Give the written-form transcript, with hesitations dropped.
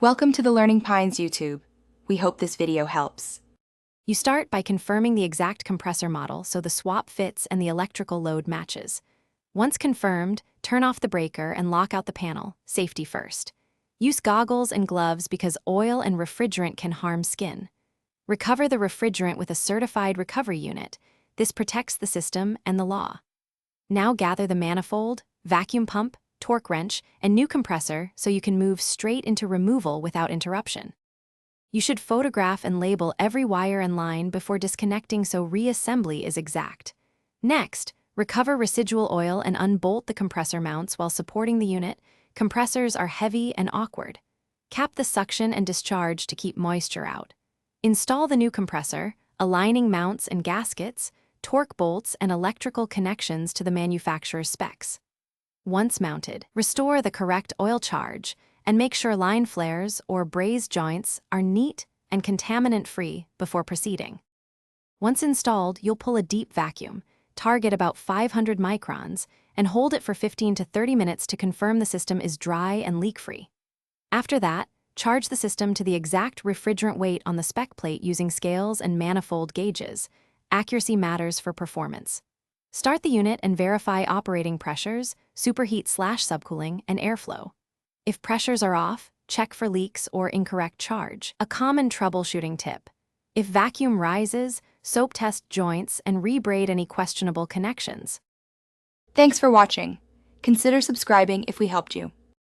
Welcome to the Learning Pines YouTube. We hope this video helps. You start by confirming the exact compressor model so the swap fits and the electrical load matches. Once confirmed, turn off the breaker and lock out the panel, safety first. Use goggles and gloves because oil and refrigerant can harm skin. Recover the refrigerant with a certified recovery unit. This protects the system and the law. Now gather the manifold, vacuum pump, torque wrench, and new compressor so you can move straight into removal without interruption. You should photograph and label every wire and line before disconnecting so reassembly is exact. Next, recover residual oil and unbolt the compressor mounts while supporting the unit. Compressors are heavy and awkward. Cap the suction and discharge to keep moisture out. Install the new compressor, aligning mounts and gaskets, torque bolts and electrical connections to the manufacturer's specs. Once mounted, restore the correct oil charge and make sure line flares or braze joints are neat and contaminant-free before proceeding. Once installed, you'll pull a deep vacuum, target about 500 microns, and hold it for 15 to 30 minutes to confirm the system is dry and leak-free. After that, charge the system to the exact refrigerant weight on the spec plate using scales and manifold gauges. Accuracy matters for performance. Start the unit and verify operating pressures, superheat/subcooling, and airflow. If pressures are off, check for leaks or incorrect charge. A common troubleshooting tip: if vacuum rises, soap test joints and rebraid any questionable connections. Thanks for watching. Consider subscribing if we helped you.